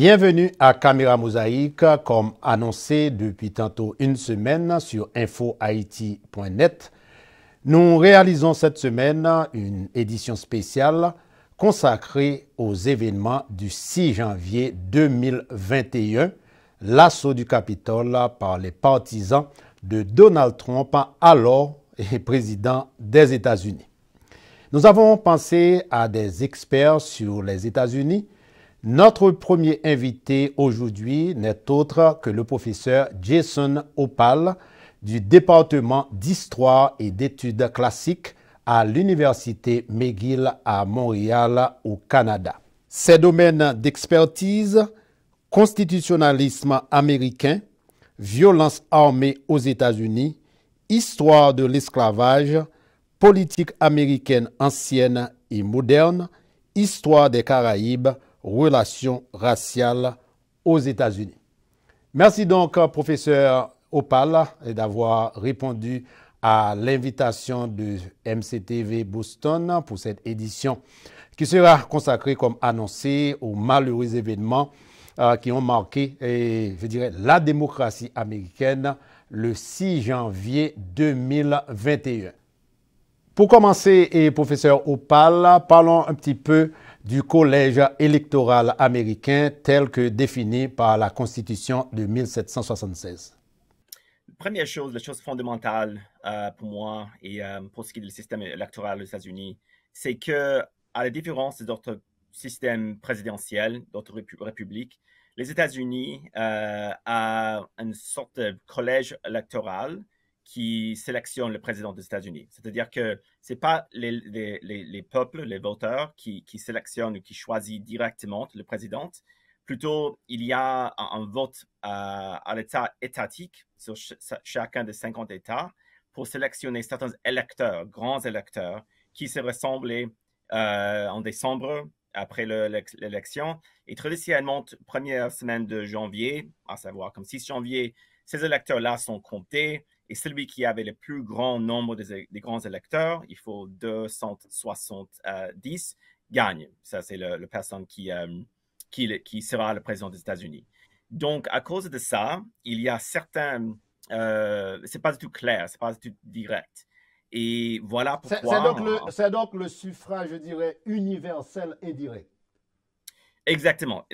Bienvenue à Caméra Mosaïque, comme annoncé depuis tantôt une semaine sur infohaiti.net. Nous réalisons cette semaine une édition spéciale consacrée aux événements du 6 janvier 2021, l'assaut du Capitole par les partisans de Donald Trump, alors président des États-Unis. Nous avons pensé à des experts sur les États-Unis. Notre premier invité aujourd'hui n'est autre que le professeur Jason Opal du département d'Histoire et d'études classiques à l'Université McGill à Montréal, au Canada. Ses domaines d'expertise: constitutionnalisme américain, violence armée aux États-Unis, histoire de l'esclavage, politique américaine ancienne et moderne, histoire des Caraïbes, relations raciales aux États-Unis. Merci donc, professeur Opal, d'avoir répondu à l'invitation de MCTV Boston pour cette édition qui sera consacrée, comme annoncé, aux malheureux événements qui ont marqué, je dirais, la démocratie américaine le 6 janvier 2021. Pour commencer, professeur Opal, parlons un petit peu du collège électoral américain tel que défini par la Constitution de 1776. Première chose, la chose fondamentale pour moi et pour ce qui est du système électoral aux États-Unis, c'est que, à la différence des autres systèmes présidentiels, d'autres républiques, les États-Unis ont une sorte de collège électoral qui sélectionne le président des États-Unis. C'est-à-dire que ce n'est pas les peuples, les voteurs qui sélectionnent ou qui choisissent directement le président. Plutôt, il y a un vote à l'état étatique sur chacun des 50 États pour sélectionner certains électeurs, grands électeurs, qui se ressemblent en décembre après l'élection. Et traditionnellement, première semaine de janvier, à savoir comme 6 janvier, ces électeurs-là sont comptés. Et celui qui avait le plus grand nombre des grands électeurs, il faut 270, gagne. Ça, c'est la personne qui sera le président des États-Unis. Donc, à cause de ça, il y a certains... c'est pas du tout clair, c'est pas du tout direct. Et voilà pourquoi... C'est donc le suffrage, je dirais, universel et direct. Exactement.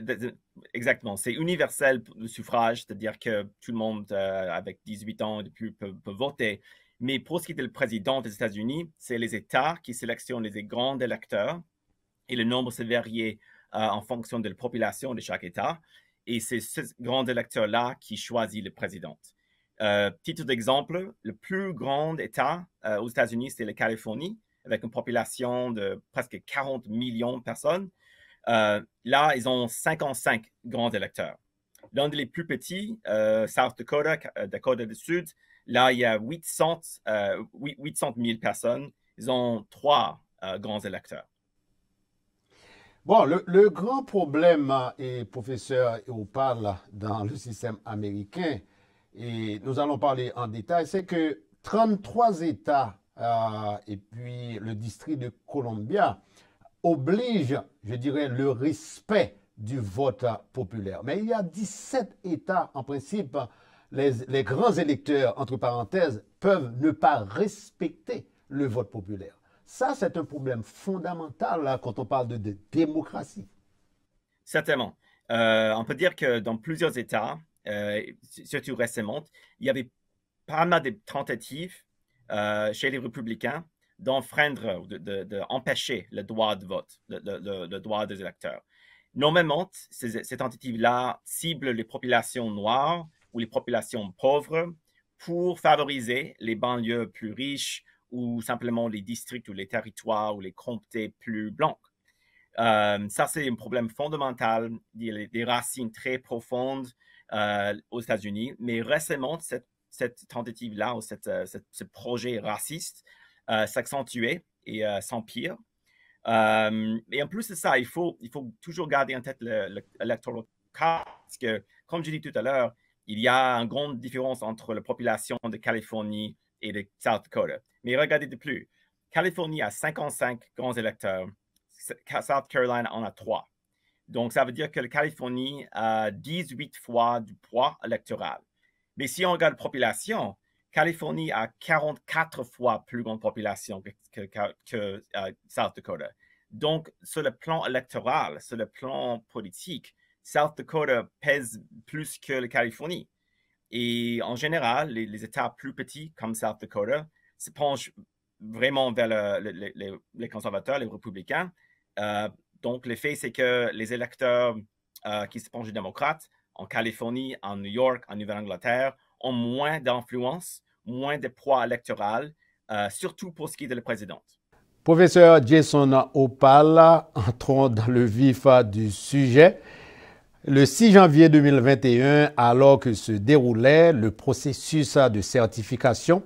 C'est universel le suffrage, c'est-à-dire que tout le monde avec 18 ans et de plus peut voter. Mais pour ce qui est du président des États-Unis, c'est les États qui sélectionnent les grands électeurs et le nombre se varie en fonction de la population de chaque État. Et c'est ce grand électeur-là qui choisit le président. Titre d'exemple, le plus grand État aux États-Unis, c'est la Californie, avec une population de presque 40 millions de personnes. Là, ils ont 55 grands électeurs. L'un des plus petits, South Dakota, Dakota du Sud, là, il y a 800 000 personnes. Ils ont 3 grands électeurs. Bon, le grand problème, professeur Opal, dans le système américain, et nous allons parler en détail, c'est que 33 États et puis le district de Columbia oblige, je dirais, le respect du vote populaire. Mais il y a 17 États, en principe, les grands électeurs, entre parenthèses, peuvent ne pas respecter le vote populaire. Ça, c'est un problème fondamental là, quand on parle de démocratie. Certainement. On peut dire que dans plusieurs États, surtout récemment, il y avait pas mal de tentatives chez les républicains d'enfreindre, d'empêcher le droit de vote, le droit des électeurs. Normalement, ces tentatives-là ciblent les populations noires ou les populations pauvres pour favoriser les banlieues plus riches ou simplement les districts ou les territoires ou les comtés plus blancs. Ça, c'est un problème fondamental. Il y a des racines très profondes aux États-Unis, mais récemment, cette tentative-là ou ce projet raciste s'accentuer et s'empire. Et en plus de ça, il faut toujours garder en tête l'électorat parce que, comme je dis tout à l'heure, il y a une grande différence entre la population de Californie et de South Dakota. Mais regardez de plus. Californie a 55 grands électeurs. South Carolina en a 3. Donc, ça veut dire que la Californie a 18 fois du poids électoral. Mais si on regarde la population, Californie a 44 fois plus grande population que South Dakota. Donc, sur le plan électoral, sur le plan politique, South Dakota pèse plus que la Californie. Et en général, les États plus petits comme South Dakota se penchent vraiment vers les conservateurs, les républicains. Donc, l'effet, c'est que les électeurs qui se penchent démocrates en Californie, en New York, en Nouvelle-Angleterre, ont moins d'influence, moins de poids électoral, surtout pour ce qui est de la présidente. Professeur Jason Opal, entrons dans le vif du sujet. Le 6 janvier 2021, alors que se déroulait le processus de certification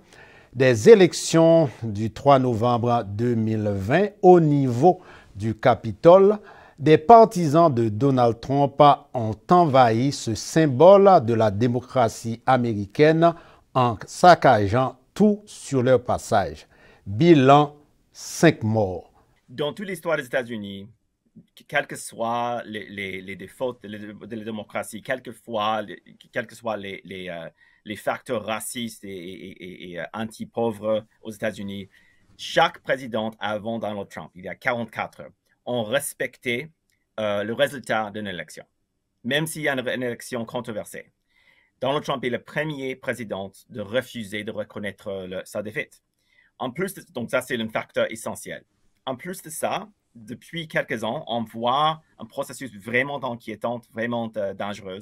des élections du 3 novembre 2020 au niveau du Capitole, des partisans de Donald Trump ont envahi ce symbole de la démocratie américaine en saccageant tout sur leur passage. Bilan 5 morts. Dans toute l'histoire des États-Unis, quels que soient les défauts de la démocratie, quels que soient les facteurs racistes et anti-pauvres aux États-Unis, chaque président avant Donald Trump, il y a 44 ont respecté le résultat d'une élection, même s'il y a une élection controversée. Donald Trump est le premier président de refuser de reconnaître sa défaite. En plus, donc ça, c'est un facteur essentiel. En plus de ça, depuis quelques ans, on voit un processus vraiment inquiétant, vraiment dangereux,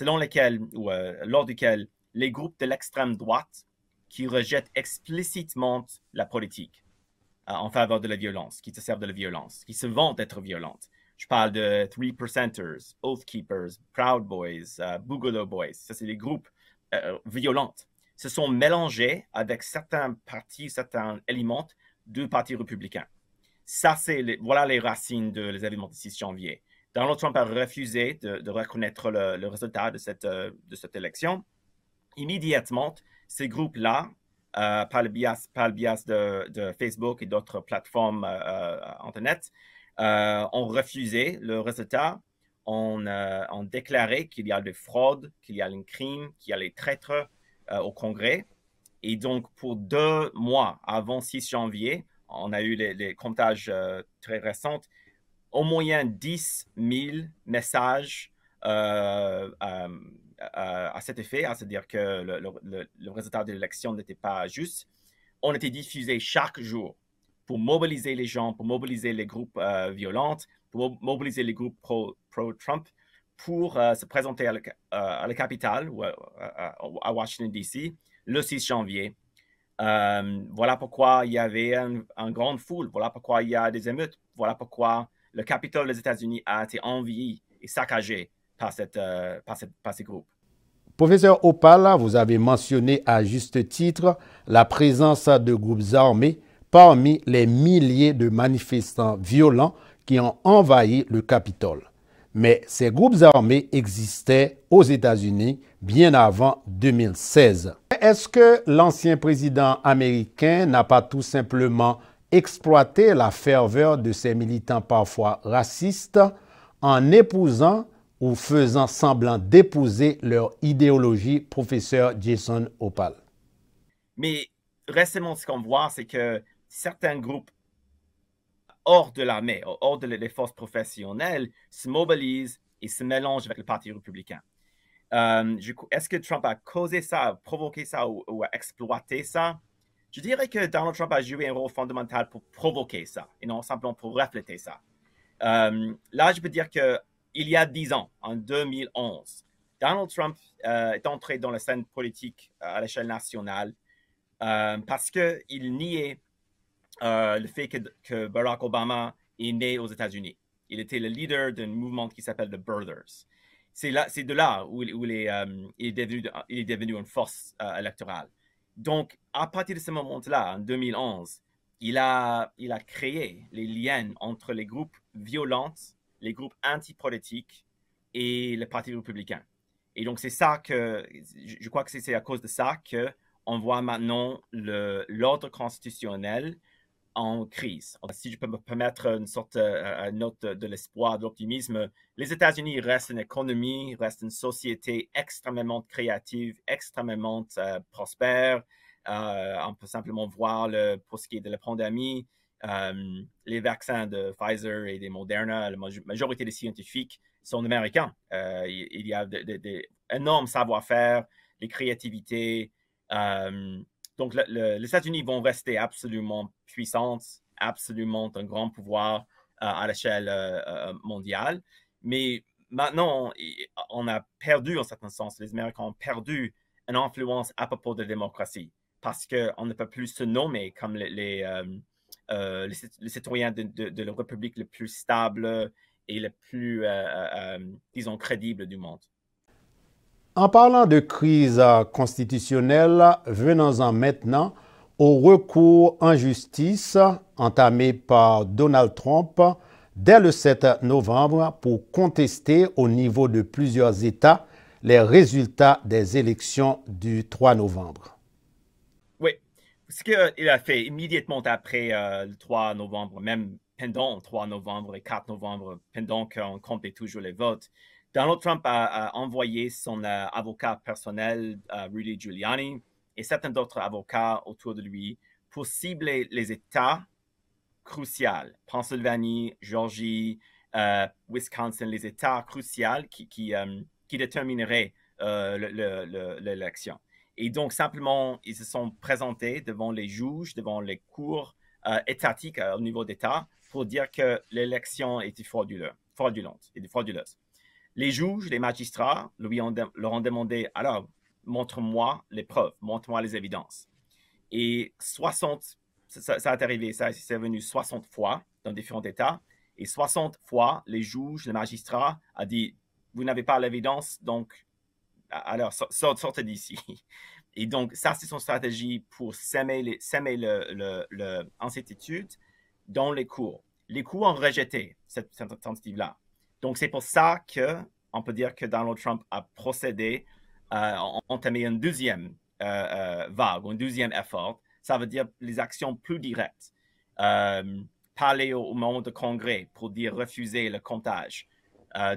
lors duquel les groupes de l'extrême droite qui rejettent explicitement la politique en faveur de la violence, qui se servent de la violence, qui se vantent d'être violentes. Je parle de Three Percenters, Oath Keepers, Proud Boys, Boogaloo Boys. Ça, c'est des groupes violents. Se sont mélangés avec certains partis, certains éléments du Parti républicain. Ça, voilà les racines des événements du 6 janvier. Donald Trump a refusé de reconnaître le résultat de cette élection. Immédiatement, ces groupes-là, par le biais de Facebook et d'autres plateformes Internet, ont refusé le résultat, ont déclaré qu'il y a des fraudes, qu'il y a un crime, qu'il y a les traîtres au Congrès. Et donc, pour 2 mois avant 6 janvier, on a eu les comptages très récents, au moyen 10 000 messages à cet effet, c'est-à-dire que le résultat de l'élection n'était pas juste, ont été diffusés chaque jour pour mobiliser les gens, pour mobiliser les groupes violents, pour mobiliser les groupes pro-Trump, pour se présenter à la capitale, ou à Washington, D.C., le 6 janvier. Voilà pourquoi il y avait une grande foule, voilà pourquoi il y a des émeutes, voilà pourquoi le Capitole des États-Unis a été envahi et saccagé par ces groupes. Professeur Opal, vous avez mentionné à juste titre la présence de groupes armés parmi les milliers de manifestants violents qui ont envahi le Capitole. Mais ces groupes armés existaient aux États-Unis bien avant 2016. Est-ce que l'ancien président américain n'a pas tout simplement exploité la ferveur de ces militants parfois racistes en épousant ou faisant semblant d'épouser leur idéologie, professeur Jason Opal? Mais récemment, ce qu'on voit, c'est que certains groupes hors de l'armée, hors des forces professionnelles, se mobilisent et se mélangent avec le Parti républicain. Est-ce que Trump a causé ça, a provoqué ça ou a exploité ça? Je dirais que Donald Trump a joué un rôle fondamental pour provoquer ça et non simplement pour refléter ça. Là, je peux dire qu'il y a 10 ans, en 2011, Donald Trump est entré dans la scène politique à l'échelle nationale parce qu'il niait le fait que Barack Obama est né aux États-Unis. Il était le leader d'un mouvement qui s'appelle The Birthers. C'est de là où il est devenu une force électorale. Donc, à partir de ce moment-là, en 2011, il a créé les liens entre les groupes violents, les groupes anti-politiques et le Parti républicain. Et donc, c'est ça je crois que c'est à cause de ça qu'on voit maintenant l'ordre constitutionnel en crise. Si je peux me permettre une sorte de note de l'espoir, de l'optimisme, les États-Unis restent une économie, restent une société extrêmement créative, extrêmement prospère. On peut simplement voir pour ce qui est de la pandémie, les vaccins de Pfizer et de Moderna, la majorité des scientifiques sont américains. Il y a d'énormes savoir-faire, des créativités. Donc, les États-Unis vont rester absolument puissantes, absolument un grand pouvoir à l'échelle mondiale. Mais maintenant, on a perdu, en certain sens, les Américains ont perdu une influence à propos de la démocratie parce qu'on ne peut plus se nommer comme les citoyens de la République le plus stable et le plus, disons, crédible du monde. En parlant de crise constitutionnelle, venons-en maintenant au recours en justice entamé par Donald Trump dès le 7 novembre pour contester au niveau de plusieurs États les résultats des élections du 3 novembre. Oui, ce qu'il a fait immédiatement après le 3 novembre, même pendant le 3 novembre et 4 novembre, pendant qu'on comptait toujours les votes, Donald Trump a envoyé son avocat personnel, Rudy Giuliani, et certains d'autres avocats autour de lui pour cibler les États cruciaux, Pennsylvanie, Georgie, Wisconsin, les États cruciaux qui détermineraient l'élection. Et donc, simplement, ils se sont présentés devant les juges, devant les cours étatiques au niveau d'État pour dire que l'élection était fraudulente et frauduleuse. Les juges, les magistrats leur ont demandé, alors, montre-moi les preuves, montre-moi les évidences. Et 60, ça est arrivé, c'est venu 60 fois dans différents États, et 60 fois, les juges, les magistrats ont dit, vous n'avez pas l'évidence, donc, alors, sortez d'ici. Et donc, ça, c'est son stratégie pour semer l'incertitude dans les cours. Les cours ont rejeté cette tentative-là. Donc, c'est pour ça qu'on peut dire que Donald Trump a procédé à entamer une deuxième vague, un deuxième effort. Ça veut dire les actions plus directes. Parler au monde de congrès pour dire refuser le comptage.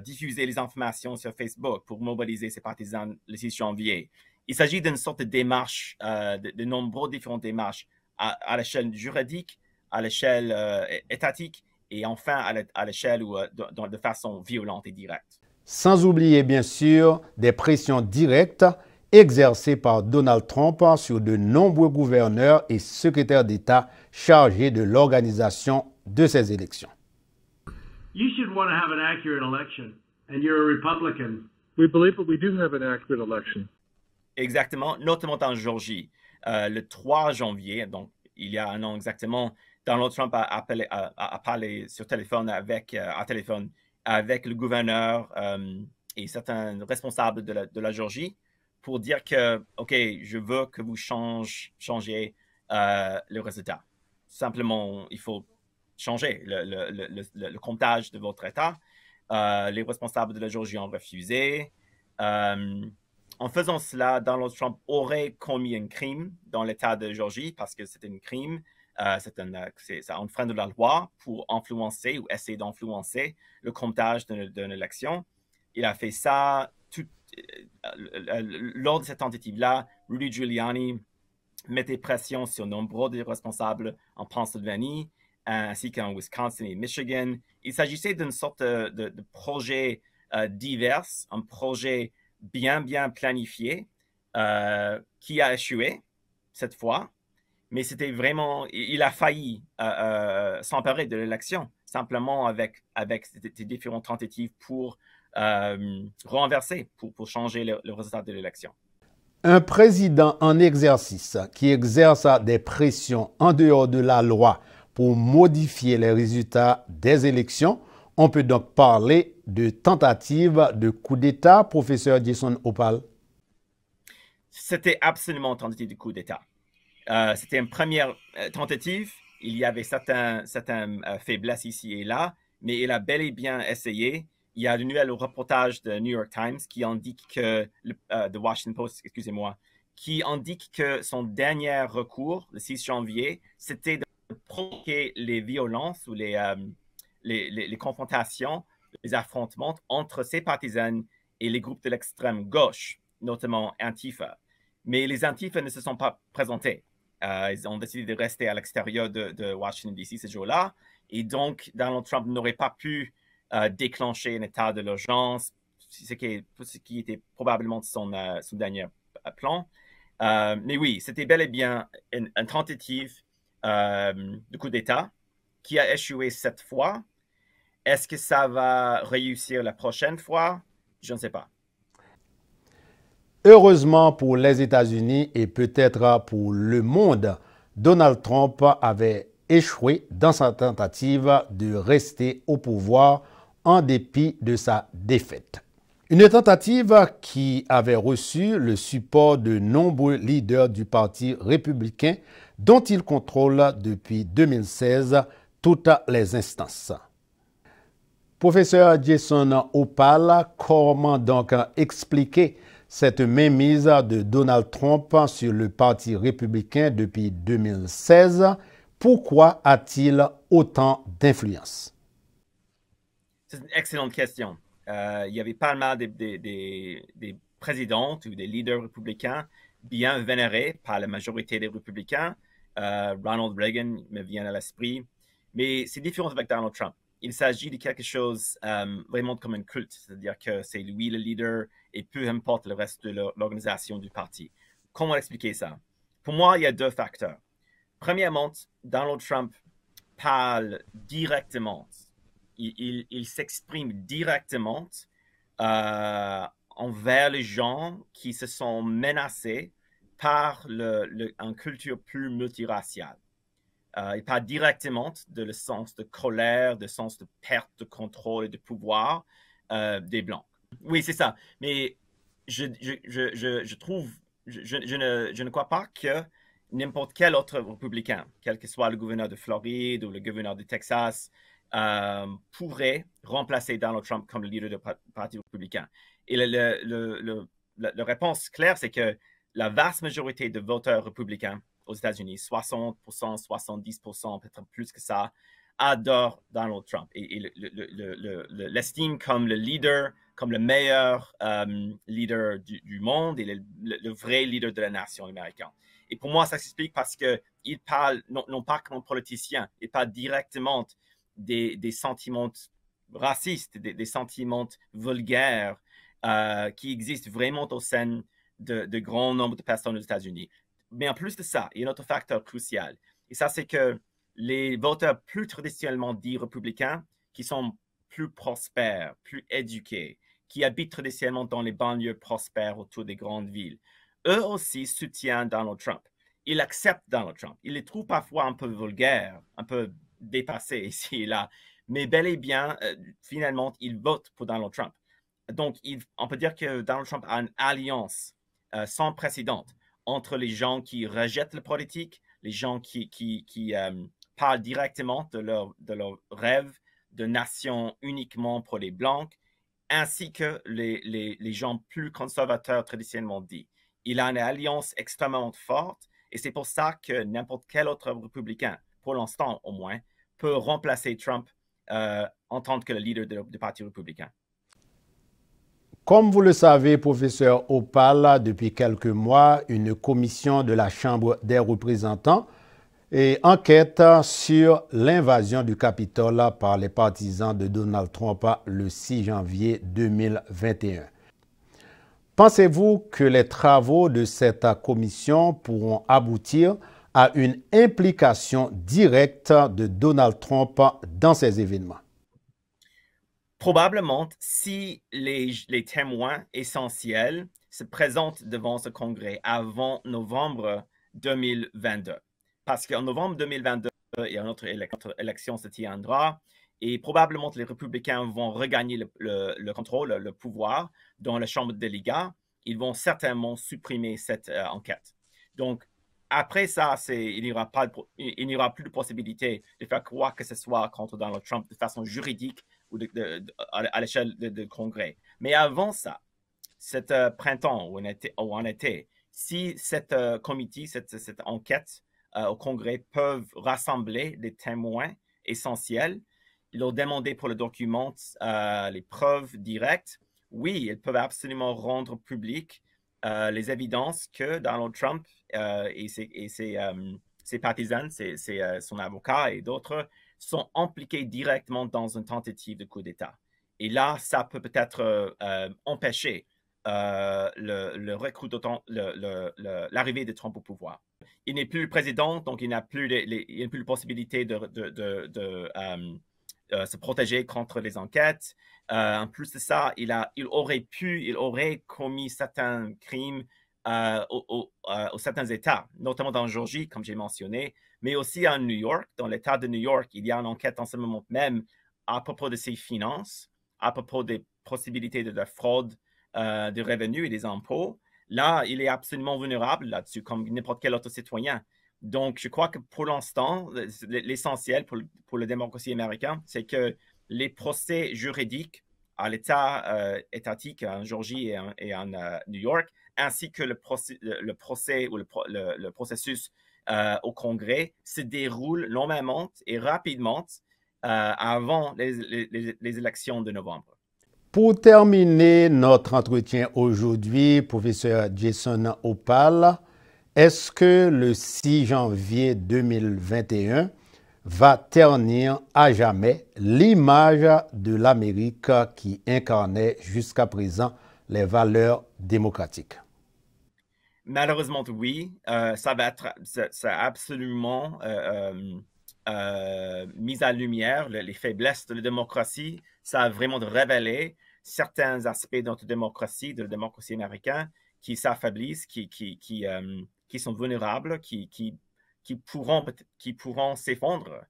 Diffuser les informations sur Facebook pour mobiliser ses partisans le 6 janvier. Il s'agit d'une sorte de démarche, de nombreuses différentes démarches à l'échelle juridique, à l'échelle étatique, et enfin à l'échelle de façon violente et directe. Sans oublier bien sûr des pressions directes exercées par Donald Trump sur de nombreux gouverneurs et secrétaires d'État chargés de l'organisation de ces élections. You should want to have an accurate election, and you're a Republican. We believe that we do have an accurate election. Exactement, notamment en Georgie. Le 3 janvier, donc il y a un an exactement, Donald Trump a parlé sur téléphone avec le gouverneur et certains responsables de la Georgie pour dire que, OK, je veux que vous changez le résultat. Simplement, il faut changer le comptage de votre État. Les responsables de la Georgie ont refusé. En faisant cela, Donald Trump aurait commis un crime dans l'État de Georgie parce que c'est un crime. C'est un frein de la loi pour influencer ou essayer d'influencer le comptage d'une élection. Il a fait ça lors de cette tentative-là. Rudy Giuliani mettait pression sur nombreux des responsables en Pennsylvanie ainsi qu'en Wisconsin et Michigan. Il s'agissait d'une sorte de projet divers, un projet bien planifié qui a échoué cette fois. Mais c'était vraiment, il a failli s'emparer de l'élection, simplement avec des différentes tentatives pour renverser, pour changer le résultat de l'élection. Un président en exercice qui exerce des pressions en dehors de la loi pour modifier les résultats des élections, on peut donc parler de tentative de coup d'État, professeur Jason Opal. C'était absolument une tentative de coup d'État. C'était une première tentative. Il y avait certaines faiblesses ici et là, mais il a bel et bien essayé. Il y a de nouveaux reportages de New York Times qui indiquent que, de Washington Post, excusez-moi, qui indique que son dernier recours, le 6 janvier, c'était de provoquer les violences ou les confrontations, les affrontements entre ses partisans et les groupes de l'extrême gauche, notamment Antifa. Mais les Antifa ne se sont pas présentés. Ils ont décidé de rester à l'extérieur de Washington, D.C. ce jour-là. Et donc, Donald Trump n'aurait pas pu déclencher un état de l'urgence, ce qui était probablement son dernier plan. Mais oui, c'était bel et bien une tentative de coup d'État qui a échoué cette fois. Est-ce que ça va réussir la prochaine fois? Je ne sais pas. Heureusement pour les États-Unis et peut-être pour le monde, Donald Trump avait échoué dans sa tentative de rester au pouvoir en dépit de sa défaite. Une tentative qui avait reçu le support de nombreux leaders du Parti républicain dont il contrôle depuis 2016 toutes les instances. Professeur Jason Opal, comment donc expliquer cette mainmise de Donald Trump sur le Parti républicain depuis 2016? Pourquoi a-t-il autant d'influence? C'est une excellente question. Il y avait pas mal des présidents ou des leaders républicains bien vénérés par la majorité des républicains. Ronald Reagan me vient à l'esprit. Mais c'est différent avec Donald Trump. Il s'agit de quelque chose vraiment comme un culte, c'est-à-dire que c'est lui le leader et peu importe le reste de l'organisation du parti. Comment expliquer ça? Pour moi, il y a deux facteurs. Premièrement, Donald Trump parle directement. Il s'exprime directement envers les gens qui se sont menacés par une culture plus multiraciale. Il parle directement de le sens de colère, de sens de perte de contrôle et de pouvoir des Blancs. Oui, c'est ça. Mais je ne crois pas que n'importe quel autre républicain, quel que soit le gouverneur de Floride ou le gouverneur de Texas, pourrait remplacer Donald Trump comme le leader du Parti républicain. Et la réponse claire, c'est que la vaste majorité de voteurs républicains aux États-Unis, 60%, 70%, peut-être plus que ça, adorent Donald Trump et l'estiment comme le leader, comme le meilleur leader du monde et le vrai leader de la nation américaine. Et pour moi, ça s'explique parce qu'il parle, non pas comme un politicien, il parle directement des sentiments racistes, des sentiments vulgaires qui existent vraiment au sein de grands nombres de personnes aux États-Unis. Mais en plus de ça, il y a un autre facteur crucial. Et ça, c'est que les voteurs plus traditionnellement dits républicains, qui sont plus prospères, plus éduqués, qui habitent traditionnellement dans les banlieues prospères autour des grandes villes, eux aussi soutiennent Donald Trump. Ils acceptent Donald Trump. Ils les trouvent parfois un peu vulgaires, un peu dépassés ici et là. Mais bel et bien, finalement, ils votent pour Donald Trump. Donc, on peut dire que Donald Trump a une alliance sans précédent entre les gens qui rejettent la politique, les gens qui parlent directement de leur rêve de nation uniquement pour les Blancs, ainsi que les gens plus conservateurs traditionnellement dits. Il a une alliance extrêmement forte et c'est pour ça que n'importe quel autre républicain, pour l'instant au moins, peut remplacer Trump en tant que le leader du Parti républicain. Comme vous le savez, professeur Opal, depuis quelques mois, une commission de la Chambre des représentants enquête sur l'invasion du Capitole par les partisans de Donald Trump le 6 janvier 2021. Pensez-vous que les travaux de cette commission pourront aboutir à une implication directe de Donald Trump dans ces événements? Probablement, si les témoins essentiels se présentent devant ce congrès avant novembre 2022. Parce qu'en novembre 2022, il y a une autre élection se tiendra et probablement les républicains vont regagner le contrôle, le pouvoir dans la Chambre des délégats. Ils vont certainement supprimer cette enquête. Donc, après ça, il n'y aura plus de possibilité de faire quoi que ce soit contre Donald Trump de façon juridique ou à l'échelle du Congrès. Mais avant ça, cet printemps ou en été, si cette comité, cette enquête au Congrès peuvent rassembler des témoins essentiels. Ils ont demandé pour le document les preuves directes. Oui, ils peuvent absolument rendre public les évidences que Donald Trump et ses partisans, son avocat et d'autres sont impliqués directement dans une tentative de coup d'État. Et là, ça peut peut-être empêcher l'arrivée de Trump au pouvoir. Il n'est plus le président, donc il n'a plus la possibilité de se protéger contre les enquêtes. En plus de ça, il aurait commis certains crimes aux certains États, notamment dans Georgie, comme j'ai mentionné, mais aussi en New York. Dans l'État de New York, il y a une enquête en ce moment même à propos de ses finances, à propos des possibilités de la fraude des revenus et des impôts. Là, il est absolument vulnérable là-dessus, comme n'importe quel autre citoyen. Donc, je crois que pour l'instant, l'essentiel pour la démocratie américaine, c'est que les procès juridiques à l'État étatique en Georgie et en New York, ainsi que le procès ou le processus au Congrès se déroulent normalement et rapidement avant les élections de novembre. Pour terminer notre entretien aujourd'hui, professeur Jason Opal, est-ce que le 6 janvier 2021 va ternir à jamais l'image de l'Amérique qui incarnait jusqu'à présent les valeurs démocratiques? Malheureusement, oui. Ça va être absolument mis à lumière les faiblesses de la démocratie. Ça a vraiment révélé certains aspects de notre démocratie, de la démocratie américaine, qui s'affaiblissent, qui sont vulnérables, qui pourront s'effondrer.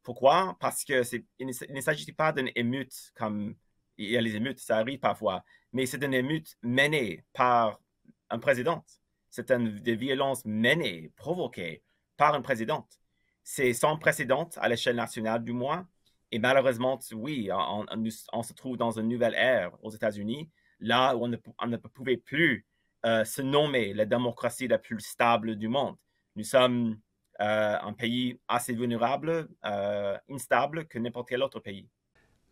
Pourquoi? Parce que il ne s'agit pas d'une émeute comme il y a les émeutes, ça arrive parfois, mais c'est une émeute menée par un président. C'est des violences menées, provoquées par un président. C'est sans précédent à l'échelle nationale du moins. Et malheureusement, oui, on se trouve dans une nouvelle ère aux États-Unis, là où on ne pouvait plus se nommer la démocratie la plus stable du monde. Nous sommes un pays assez vulnérable, instable que n'importe quel autre pays.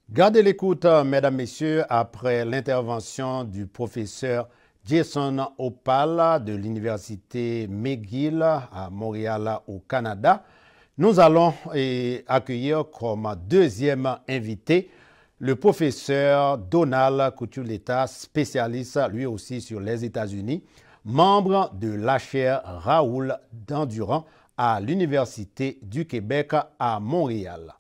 Gardez l'écoute, mesdames, messieurs, après l'intervention du professeur Jason Opal de l'Université McGill à Montréal au Canada. Nous allons accueillir comme deuxième invité le professeur Donald Couture-Letta, spécialiste lui aussi sur les États-Unis, membre de la chaire Raoul Dandurand à l'Université du Québec à Montréal.